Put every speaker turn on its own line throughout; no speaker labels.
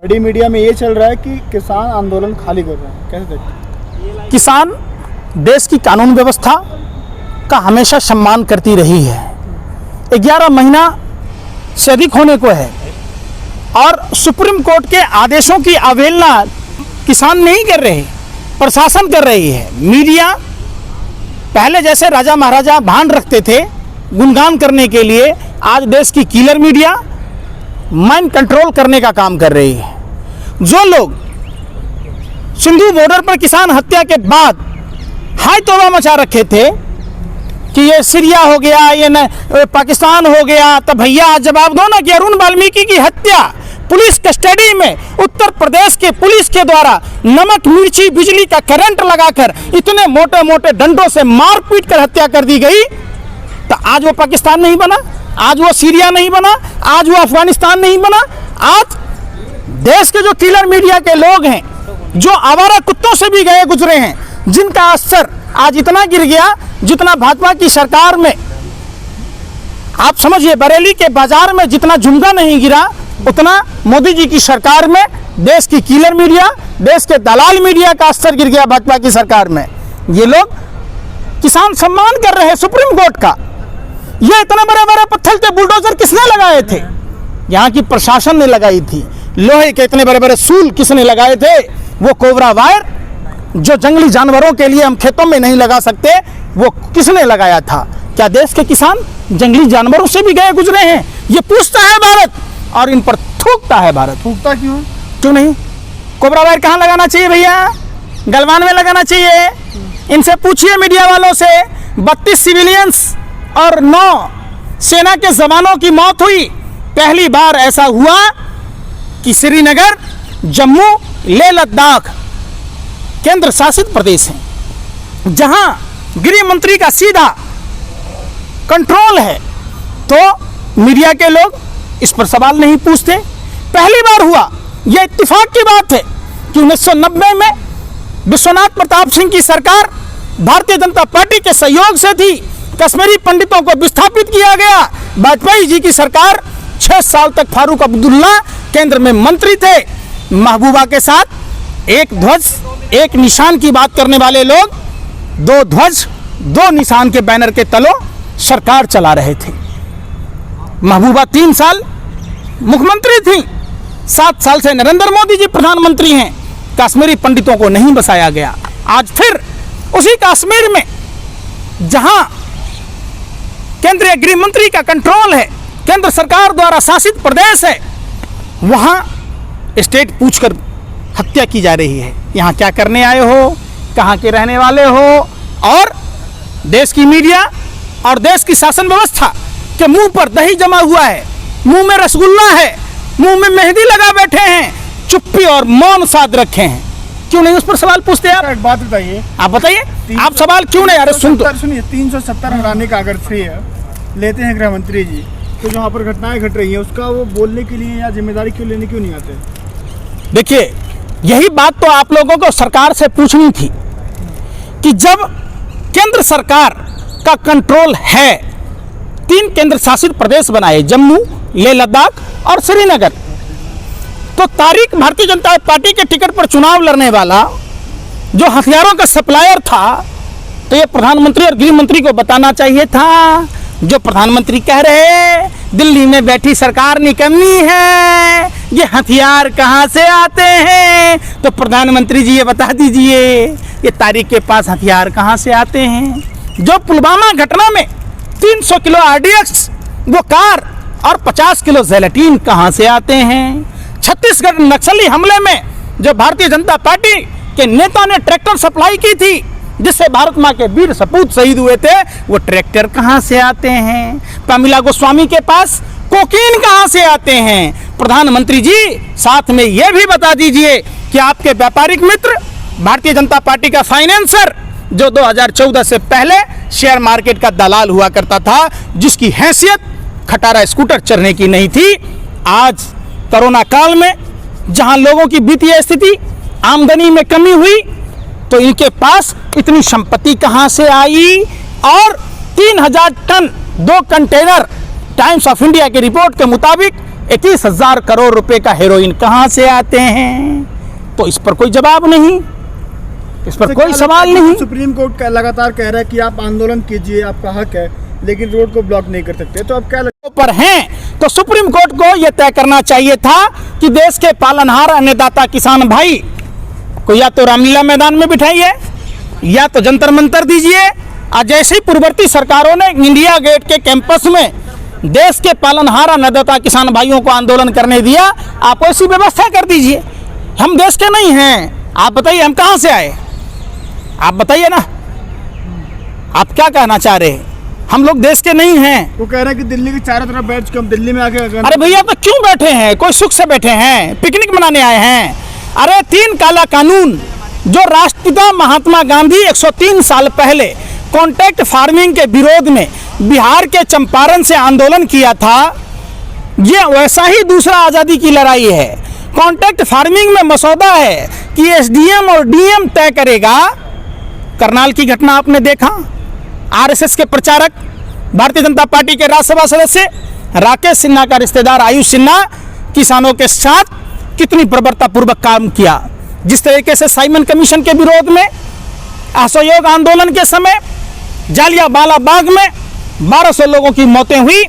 बड़ी मीडिया में ये चल रहा है कि किसान आंदोलन खाली कर रहे हैं, कैसे देखते हैं?
किसान देश की कानून व्यवस्था का हमेशा सम्मान करती रही है। 11 महीना से अधिक होने को है और सुप्रीम कोर्ट के आदेशों की अवहेलना किसान नहीं कर रहे, प्रशासन कर रही है। मीडिया पहले जैसे राजा महाराजा भान रखते थे गुणगान करने के लिए, आज देश की किलर मीडिया माइंड कंट्रोल करने का काम कर रही है। जो लोग सिंधु बॉर्डर पर किसान हत्या के बाद हाय तौबा मचा रखे थे कि ये सीरिया हो गया, ये पाकिस्तान हो गया, तो भैया जवाब दो ना कि अरुण वाल्मीकि की हत्या पुलिस कस्टडी में उत्तर प्रदेश के पुलिस के द्वारा नमक मिर्ची बिजली का करंट लगाकर इतने मोटे मोटे डंडों से मार पीट कर हत्या कर दी गई। तो आज वो पाकिस्तान नहीं बना, आज वो सीरिया नहीं बना, आज वो अफगानिस्तान नहीं बना। आज देश के जो किलर मीडिया के लोग हैं, जो आवारा कुत्तों से भी गए गुजरे हैं, जिनका स्तर आज इतना गिर गया जितना भाजपा की सरकार में, आप समझिए बरेली के बाजार में जितना झुमका नहीं गिरा उतना मोदी जी की सरकार में देश की किलर मीडिया, देश के दलाल मीडिया का स्तर गिर गया भाजपा की सरकार में। ये लोग किसान सम्मान कर रहे हैं सुप्रीम कोर्ट का। ये इतने बड़े बड़े पत्थर के बुलडोजर किसने लगाए थे? यहाँ की प्रशासन ने लगाई थी। लोहे के इतने बड़े बड़े सूल किसने लगाए थे? वो कोबरा वायर जो जंगली जानवरों के लिए हम खेतों में नहीं लगा सकते, वो किसने लगाया था? क्या देश के किसान जंगली जानवरों से भी गए गुजरे हैं? ये पूछता है भारत और इन पर थूकता है भारत।
थूकता क्यों
नहीं? कोबरा वायर कहाँ लगाना चाहिए भैया? गलवान में लगाना चाहिए। इनसे पूछिए मीडिया वालों से। 32 सिविलियंस और 9 सेना के जवानों की मौत हुई। पहली बार ऐसा हुआ कि श्रीनगर, जम्मू, लेह लद्दाख केंद्र शासित प्रदेश हैं, जहां गृह मंत्री का सीधा कंट्रोल है, तो मीडिया के लोग इस पर सवाल नहीं पूछते। पहली बार हुआ, यह इत्तेफाक की बात है कि 1990 में विश्वनाथ प्रताप सिंह की सरकार भारतीय जनता पार्टी के सहयोग से थी। कश्मीरी पंडितों को विस्थापित किया गया। वाजपेयी जी की सरकार 6 साल तक फारूक अब्दुल्ला केंद्र में मंत्री थे। महबूबा के साथ एक ध्वज एक निशान की बात करने वाले लोग 2 ध्वज 2 निशान के बैनर के तलों सरकार चला रहे थे। महबूबा 3 साल मुख्यमंत्री थी, 7 साल से नरेंद्र मोदी जी प्रधानमंत्री हैं। कश्मीरी पंडितों को नहीं बसाया गया। आज फिर उसी कश्मीर में जहां केंद्रीय गृह मंत्री का कंट्रोल है, केंद्र सरकार द्वारा शासित प्रदेश है, वहां स्टेट पूछकर हत्या की जा रही है। यहाँ क्या करने आए हो, कहाँ के रहने वाले हो? और देश की मीडिया और देश की शासन व्यवस्था के मुंह पर दही जमा हुआ है, मुंह में रसगुल्ला है, मुंह में मेहंदी लगा बैठे हैं, चुप्पी और मौन साध रखे हैं। क्यों नहीं उस पर सवाल पूछते आप?
एक बात बताइए,
आप बताइए, आप सवाल क्यों नहीं? अरे
सुनिए, 370 हटाने का अगर श्रेय लेते हैं गृह मंत्री जी, तो जहाँ पर घटनाएं घट रही हैं उसका वो बोलने के लिए या जिम्मेदारी क्यों लेने क्यों नहीं आते?
देखिए, यही बात तो आप लोगों को सरकार से पूछनी थी कि जब केंद्र सरकार का कंट्रोल है, 3 केंद्र शासित प्रदेश बनाए, जम्मू, लेह लद्दाख और श्रीनगर, तो तारिक भारतीय जनता पार्टी के टिकट पर चुनाव लड़ने वाला जो हथियारों का सप्लायर था, तो ये प्रधानमंत्री और गृह मंत्री को बताना चाहिए था। जो प्रधानमंत्री कह रहे दिल्ली में बैठी सरकार निकम्मी है, ये हथियार कहाँ से आते हैं? तो प्रधानमंत्री जी ये बता दीजिए, ये तारिक के पास हथियार कहाँ से आते हैं? जो पुलवामा घटना में 300 किलो RDX वो कार और 50 किलो जेलेटिन कहाँ से आते हैं? छत्तीसगढ़ नक्सली हमले में जो भारतीय जनता पार्टी के नेता ने ट्रैक्टर सप्लाई की थी, जिससे भारत माँ के वीर सपूत शहीद हुए थे, वो ट्रैक्टर कहाँ से आते हैं? प्रमिला गोस्वामी के पास कोकीन कहाँ से आते हैं? प्रधानमंत्री जी साथ में ये भी बता दीजिए कि आपके व्यापारिक मित्र भारतीय जनता पार्टी का फाइनेंसर जो 2014 से पहले शेयर मार्केट का दलाल हुआ करता था, जिसकी हैसियत खटारा स्कूटर चढ़ने की नहीं थी, आज कोरोना काल में जहां लोगों की वित्तीय स्थिति, आमदनी में कमी हुई, तो इनके पास इतनी संपत्ति कहां से आई? और 3000 ton 2 container Times of India की रिपोर्ट के मुताबिक 21,000 करोड़ रुपए का हेरोइन कहां से आते हैं? तो इस पर कोई जवाब नहीं, इस पर कोई सवाल नहीं।
सुप्रीम कोर्ट का लगातार कह रहा है कि आप आंदोलन कीजिए, आपका हक है, लेकिन रोड को ब्लॉक नहीं कर सकते। तो अब क्या
पर हैं तो सुप्रीम कोर्ट को यह तय करना चाहिए था कि देश के पालनहार अन्नदाता किसान भाई को या तो रामलीला मैदान में बिठाइए या तो जंतर मंतर दीजिए। और जैसे ही पूर्ववर्ती सरकारों ने इंडिया गेट के कैंपस में देश के पालनहार अन्नदाता किसान भाइयों को आंदोलन करने दिया, आप ऐसी व्यवस्था कर दीजिए। हम देश के नहीं हैं, आप बताइए हम कहां से आए? आप बताइए ना, आप क्या कहना चाह रहे हैं? हम लोग देश के नहीं हैं।
वो कह रहे हैं कि दिल्ली के चारों तरफ बैठ के हम दिल्ली में आके
अरे भैया तो क्यों बैठे हैं? कोई सुख से बैठे हैं? पिकनिक मनाने आए हैं? अरे 3 काला कानून जो राष्ट्रपिता महात्मा गांधी 103 साल पहले कॉन्ट्रैक्ट फार्मिंग के विरोध में बिहार के चंपारण से आंदोलन किया था, ये वैसा ही दूसरा आज़ादी की लड़ाई है। कॉन्ट्रैक्ट फार्मिंग में मसौदा है कि एसडीएम और डीएम तय करेगा। करनाल की घटना आपने देखा, आरएसएस के प्रचारक भारतीय जनता पार्टी के राज्यसभा सदस्य राकेश सिन्हा का रिश्तेदार आयुष सिन्हा किसानों के साथ कितनी बर्बरतापूर्वक काम किया। जिस तरीके से साइमन कमीशन के विरोध में असहयोग आंदोलन के समय जालियांवाला बाग में 1200 लोगों की मौतें हुई,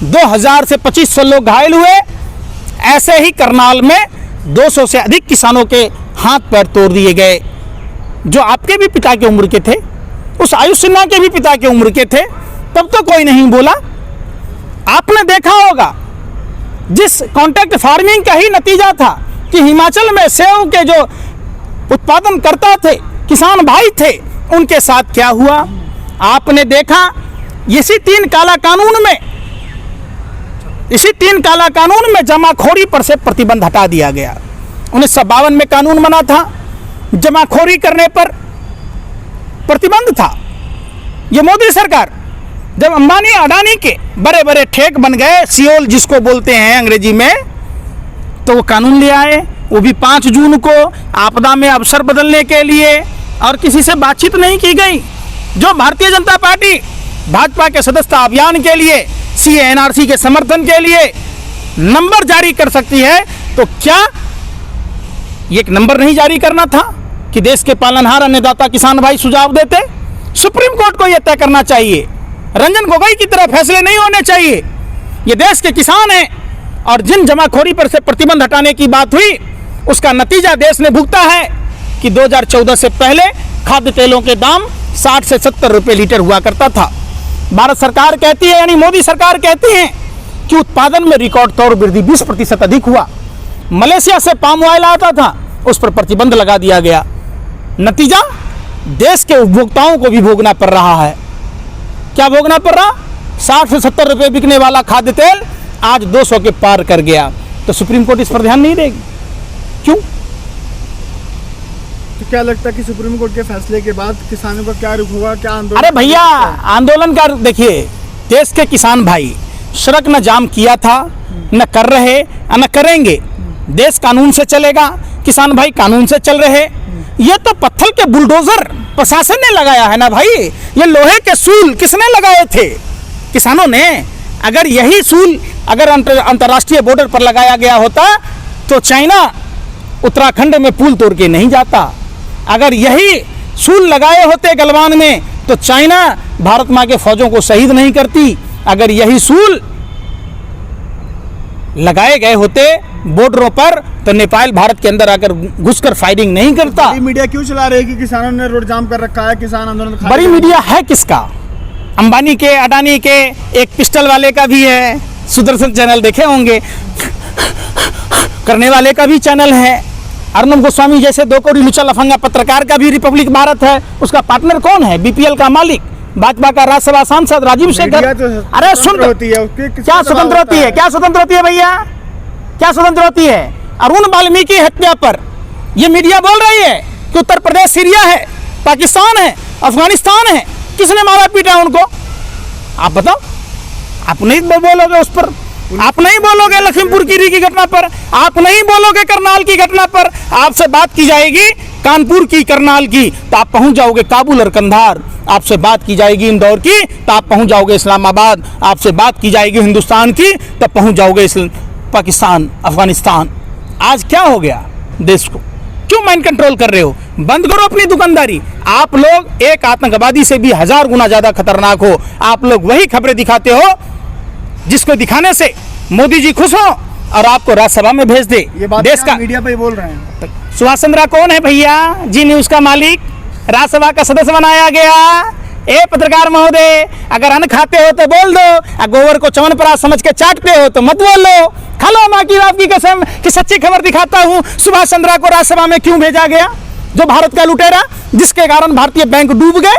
2000 से 2500 लोग घायल हुए, ऐसे ही करनाल में 200 से अधिक किसानों के हाथ पैर तोड़ दिए गए जो आपके भी पिता की उम्र के थे, उस आयुष सिन्हा के भी पिता की उम्र के थे। तब तो कोई नहीं बोला। आपने देखा होगा जिस कॉन्ट्रैक्ट फार्मिंग का ही नतीजा था कि हिमाचल में सेब के जो उत्पादन करता थे किसान भाई थे, उनके साथ क्या हुआ आपने देखा। इसी 3 काला कानून में जमाखोरी पर से प्रतिबंध हटा दिया गया। 1952 में कानून बना था, जमाखोरी करने पर प्रतिबंध था। ये मोदी सरकार जब अंबानी अडानी के बड़े बड़े ठेक बन गए, सियोल जिसको बोलते हैं अंग्रेजी में, तो वो कानून ले आए, वो भी 5 जून को आपदा में अवसर बदलने के लिए, और किसी से बातचीत नहीं की गई। जो भारतीय जनता पार्टी भाजपा के सदस्यता अभियान के लिए, सीए एनआरसी के समर्थन के लिए नंबर जारी कर सकती है, तो क्या ये एक नंबर नहीं जारी करना था कि देश के पालनहार अन्नदाता किसान भाई सुझाव देते? सुप्रीम कोर्ट को यह तय करना चाहिए। रंजन गोगोई की तरह फैसले नहीं होने चाहिए। ये देश के किसान हैं, और जिन जमाखोरी पर से प्रतिबंध हटाने की बात हुई, उसका नतीजा देश ने भुगता है कि 2014 से पहले खाद्य तेलों के दाम 60 से 70 रुपए लीटर हुआ करता था। भारत सरकार कहती है, यानी मोदी सरकार कहती है कि उत्पादन में रिकॉर्ड तौर वृद्धि 20% अधिक हुआ। मलेशिया से पाम ऑयल आता था, उस पर प्रतिबंध लगा दिया गया। नतीजा देश के उपभोक्ताओं को भी भोगना पड़ रहा है। क्या भोगना पड़ रहा? 60 से 70 रुपए बिकने वाला खाद्य तेल आज 200 के पार कर गया। तो सुप्रीम कोर्ट इस पर ध्यान नहीं देगी, क्यों?
तो क्या लगता है कि सुप्रीम कोर्ट के फैसले के बाद किसानों का क्या रुख होगा, क्या आंदोलन?
अरे भैया, आंदोलन का देखिए, देश के किसान भाई सड़क न जाम किया था, न कर रहे, न करेंगे। देश कानून से चलेगा, किसान भाई कानून से चल रहे। ये तो पत्थर के बुलडोजर प्रशासन ने लगाया है ना भाई। ये लोहे के सूल किसने लगाए थे? किसानों ने। अगर यही सूल अगर अंतर्राष्ट्रीय बॉर्डर पर लगाया गया होता तो चाइना उत्तराखंड में पुल तोड़ के नहीं जाता। अगर यही सूल लगाए होते गलवान में तो चाइना भारत माँ के फौजों को शहीद नहीं करती। अगर यही सूल लगाए गए होते बॉर्डरों पर तो नेपाल भारत के अंदर आकर घुसकर फायरिंग नहीं करता।
बड़ी मीडिया क्यों चला रही है कि किसानों ने रोड जाम कर रखा है, किसान आंदोलन?
बड़ी मीडिया है किसका? अंबानी के, अडानी के, एक पिस्टल वाले का भी है, सुदर्शन चैनल देखे होंगे, करने वाले का भी चैनल है। अर्नब गोस्वामी जैसे 2 करोड़ लुचा लफंगा पत्रकार का भी रिपब्लिक भारत है। उसका पार्टनर कौन है? बीपीएल का मालिक, भाजपा का राज्यसभा सांसद राजीव शेखर। अरे सुन, क्या स्वतंत्र होती है? क्या स्वतंत्र होती है भैया? क्या स्वतंत्र होती है? अरुण वाल्मीकि हत्या पर यह मीडिया बोल रही है कि उत्तर प्रदेश सीरिया है, पाकिस्तान है, अफगानिस्तान है। किसने मारा पीटा उनको? आप बताओ। आप नहीं बोलोगे उस पर, आप नहीं बोलोगे लखीमपुर खीरी की घटना पर, आप नहीं बोलोगे करनाल की घटना पर। आपसे बात की जाएगी कानपुर की, करनाल की, तो आप पहुंच जाओगे काबुल और कंधार। आपसे बात की जाएगी इंदौर की तो आप पहुंच जाओगे इस्लामाबाद। आपसे बात की जाएगी हिंदुस्तान की तब पहुंच जाओगे पाकिस्तान, अफगानिस्तान। आज क्या हो गया देश को? क्यों माइंड कंट्रोल कर रहे हो? बंद करो अपनी दुकानदारी। आप लोग एक आतंकवादी से भी 1000 गुना ज्यादा खतरनाक हो। आप लोग वही खबरें दिखाते हो जिसको दिखाने से मोदी जी खुश हो और आपको राज्यसभा में भेज दे।
ये बात
देश का
मीडिया पे बोल रहे हैं।
सुभाष चंद्रा कौन है भैया? जी न्यूज का मालिक, राज्यसभा का सदस्य बनाया गया। ए पत्रकार महोदय, अगर अन्न खाते हो तो बोल दो, और गोबर को च्यवनप्राश समझ के चाटते हो तो मत बोलो। खा लो माँ की बाप की कसम कि सच्ची खबर दिखाता हूँ। सुभाष चंद्रा को राज्यसभा में क्यों भेजा गया? जो भारत का लुटेरा, जिसके कारण भारतीय बैंक डूब गए।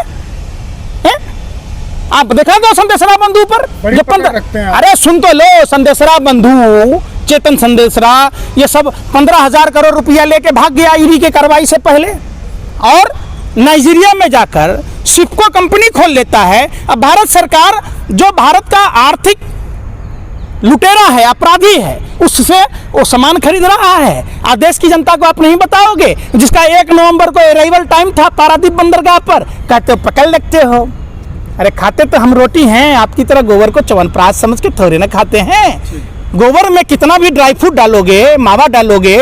आप देखा दो संदेशरा बंधु पर
बड़ी पकड़ रखते हैं आप।
अरे सुन तो लो, संदेशरा बंधु, चेतन संदेशरा, ये सब 15,000 करोड़ रुपया लेके भाग गया ईडी के कार्रवाई से पहले, और नाइजीरिया में जाकर सिप्को कंपनी खोल लेता है। अब भारत सरकार जो भारत का आर्थिक लुटेरा है, अपराधी है, उससे वो सामान खरीद रहा है। आज देश की जनता को आप नहीं बताओगे? जिसका 1 नवंबर को अराइवल टाइम था पारादीप बंदरगाह पर, कहते हो पकड़ लेते हो। अरे खाते तो हम रोटी हैं, आपकी तरह गोबर को च्यवनप्राश समझ के थोड़े ना खाते हैं। गोबर में कितना भी ड्राई फ्रूट डालोगे, मावा डालोगे,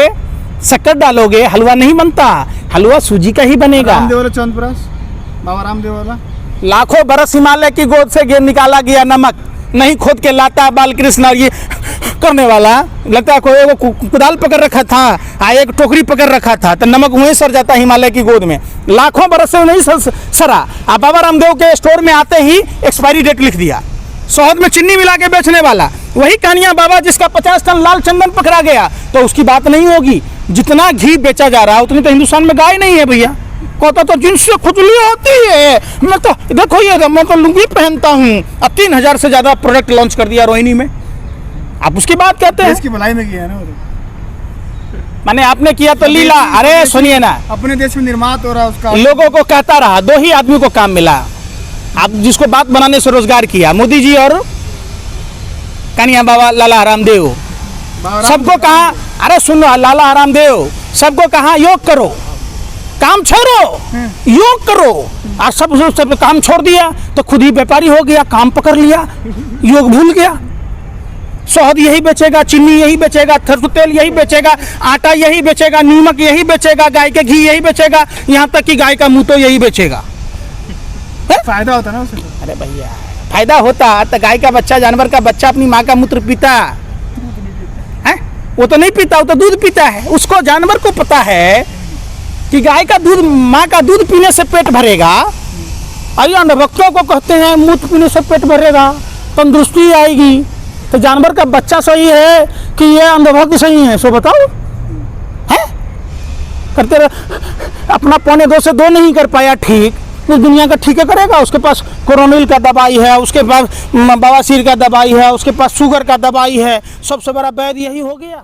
शक्कर डालोगे, हलवा नहीं बनता। हलवा सूजी का ही बनेगा।
रामदेव वाला च्यवनप्राश, बाबा रामदेव वाला।
लाखों बरस हिमालय की गोद से निकाला गया नमक नहीं खोद के लाता बालकृष्ण, और ये करने वाला लगता है कोई कुदाल पकड़ रखा था, एक टोकरी पकड़ रखा था, तो नमक वहीं सर जाता हिमालय की गोद में। लाखों बरस से नहीं सरा। अब बाबा रामदेव के स्टोर में आते ही एक्सपायरी डेट लिख दिया। शहद में चीनी मिला के बेचने वाला, वही कानिया बाबा जिसका 50 टन लाल चंदन पकड़ा गया, तो उसकी बात नहीं होगी। जितना घी बेचा जा रहा है उतनी तो हिंदुस्तान में गाय नहीं है भैया। कहता तो जिनसे खुजली होती है, मैं तो देखो ये मैं तो लुंगी पहनता हूँ। अब 3000 से ज्यादा प्रोडक्ट लॉन्च कर दिया रोहिणी में। आप उसकी बात कहते हैं?
देश की भलाई में किया है ना वो तो।
माने आपने किया तो लीला। अरे सुनिए ना,
अपने देश में निर्मात हो रहा है उसका।
लोगों को कहता रहा, 2 ही आदमी को काम मिला। आप जिसको बात बनाने से रोजगार किया, मोदी जी और कानिया बाबा लाला रामदेव। सबको कहा, अरे सुनो लाला रामदेव, सबको कहा योग करो, काम छोड़ो, योग करो। आज सब काम छोड़ दिया तो खुद ही व्यापारी हो गया, काम पकड़ लिया, योग भूल गया। शहद यही बेचेगा, चीनी यही बेचेगा, सरसों तेल यही बेचेगा, आटा यही बेचेगा, नमक यही बेचेगा, गाय के घी यही बेचेगा, यहाँ तक कि गाय का मुंह तो यही बेचेगा।
फायदा होता ना उसे।
अरे भैया फायदा होता तो गाय का बच्चा, जानवर का बच्चा अपनी माँ का मूत्र पीता है? वो तो नहीं पीता, वो तो दूध पीता है। उसको, जानवर को पता है कि गाय का दूध, माँ का दूध पीने से पेट भरेगा। और अंधभक्तों को कहते हैं मूत्र पीने से पेट भरेगा, तंदुरुस्ती आएगी। तो जानवर का बच्चा सही है कि ये अंधभक्त सही है? सो बताओ। है करते रह, अपना 1.25 से 2 नहीं कर पाया ठीक, तो दुनिया का ठीक है करेगा? उसके पास कोरोनिल का दवाई है, उसके पास बवासीर का दवाई है, उसके पास शुगर का दवाई है, सबसे बड़ा वैद्य यही हो गया।